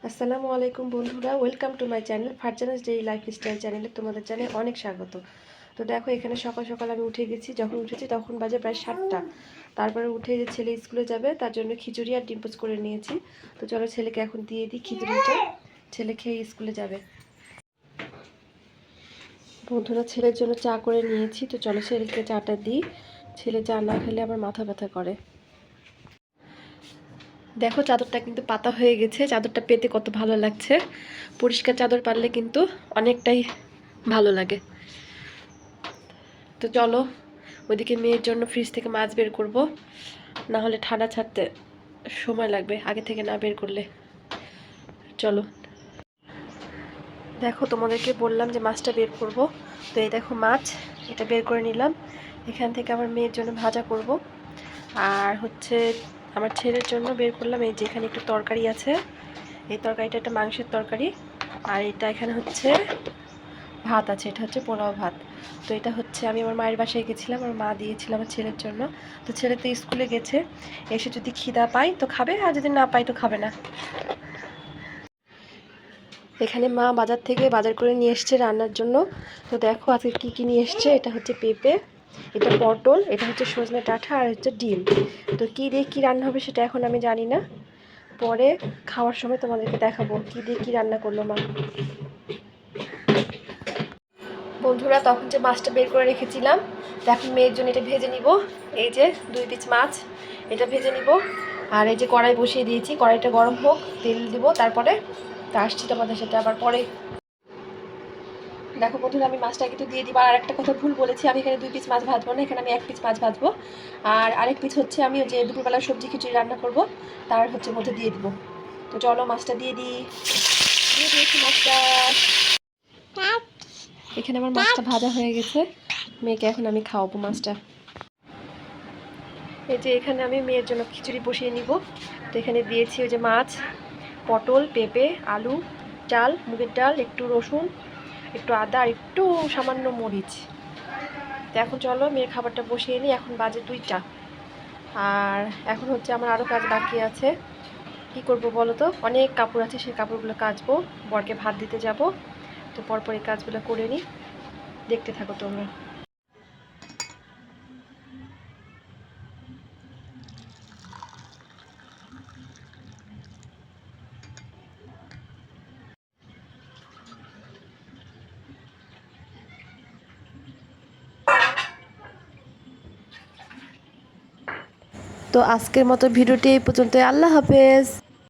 আসসালামু আলাইকুম বন্ধুরা, welcome to my channel Farzana's daily lifestyle চ্যানেলে তোমাদের জানাই অনেক স্বাগত। তো দেখো, এখানে সকাল সকাল আমি উঠে গেছি। যখন উঠেছি তখন বাজে প্রায় 7টা। তারপরে উঠে যে ছেলে স্কুলে যাবে তার জন্য খিচুড়ি আর ডিম পোচ করে নিয়েছি। তো চলো ছেলেকে এখন দিয়ে দিই খিচুড়িটা, ছেলে খেয়ে স্কুলে যাবে। বন্ধুরা, ছেলের জন্য চা করে নিয়েছি। তো চলো ছেলেকে চাটা দিই, ছেলে চা না খেলে আমার মাথা ব্যথা করে। দেখো, চাদরটা কিন্তু পাতা হয়ে গেছে। চাদরটা পেতে কত ভালো লাগছে। পরিষ্কার চাদর পারলে কিন্তু অনেকটাই ভালো লাগে। তো চলো ওইদিকে মেয়ের জন্য ফ্রিজ থেকে মাছ বের করব, না হলে ঠান্ডা ছাড়তে সময় লাগবে আগে থেকে না বের করলে। চলো, দেখো তোমাদেরকে বললাম যে মাছটা বের করব। তো এই দেখো মাছ, এটা বের করে নিলাম। এখান থেকে আমার মেয়ের জন্য ভাজা করব, আর হচ্ছে আমার ছেলের জন্য বের করলাম। এই যে এখানে একটু তরকারি আছে, এই তরকারিটা একটা মাংসের তরকারি। আর এটা এখানে হচ্ছে ভাত আছে, এটা হচ্ছে পোলাও ভাত। তো এটা হচ্ছে আমি আমার মায়ের বাসায় গেছিলাম, আমার মা দিয়েছিল আমার ছেলের জন্য। তো ছেলে তো স্কুলে গেছে, এসে যদি খিদা পায় তো খাবে, আর যদি না পায় তো খাবে না। এখানে মা বাজার থেকে বাজার করে নিয়ে এসছে রান্নার জন্য। তো দেখো আজকে কী কী নিয়ে এসছে। এটা হচ্ছে পেঁপে, এটা পটল, এটা হচ্ছে সজনে ডাঁটা, আর হচ্ছে ডিম। তো কী দিয়ে কী রান্না হবে সেটা এখন আমি জানি না, পরে খাওয়ার সময় তোমাদেরকে দেখাবো কী দিয়ে কী রান্না করলো মা। বন্ধুরা, তখন যে মাছটা বের করে রেখেছিলাম, তো এখন মেয়ের জন্য এটা ভেজে নিব। এই যে 2 পিস মাছ, এটা ভেজে নিব। আর এই যে কড়াই বসিয়ে দিয়েছি, কড়াইটা গরম হোক, তেল দিব, তারপরে তা আসছি তোমাদের সাথে আবার পরে। দেখো বন্ধুরা, আমি মাছটা কিন্তু দিয়ে দিব। আর একটা কথা ভুল বলেছি, আমি এখানে 2 পিস মাছ ভাজবো না, এখানে আমি 1 পিস মাছ ভাজবো। আর আরেক পিস হচ্ছে আমি যে দুপুরবেলা সবজি খিচুড়ি রান্না করব তার হচ্ছে মধ্যে দিয়ে দিব। তো চলো মাছটা দিয়ে দিয়েছি মাছটা। এখানে আমার মাছটা ভাজা হয়ে গেছে, মেয়েকে এখন আমি খাওয়াবো মাছটা। এই যে এখানে আমি মেয়ের জন্য খিচুড়ি বসিয়ে নিব। তো এখানে দিয়েছি ওই যে মাছ, পটল, পেঁপে, আলু, চাল, মুগের ডাল, একটু রসুন, একটু আদা, আর একটু সামান্য মরিচ। তো এখন চলো মেয়ের খাবারটা বসিয়ে নিই। এখন বাজে 2টা, আর এখন হচ্ছে আমার আরও কাজ বাকি আছে। কি করব বলো তো, অনেক কাপড় আছে, সেই কাপড়গুলো কাচবো, বরকে ভাত দিতে যাব। তো পরপর এই কাজগুলো করে নিই, দেখতে থাকো তোমরা। তো আজকের মতো ভিডিওটি এই পর্যন্ত। আল্লাহ হাফেজ।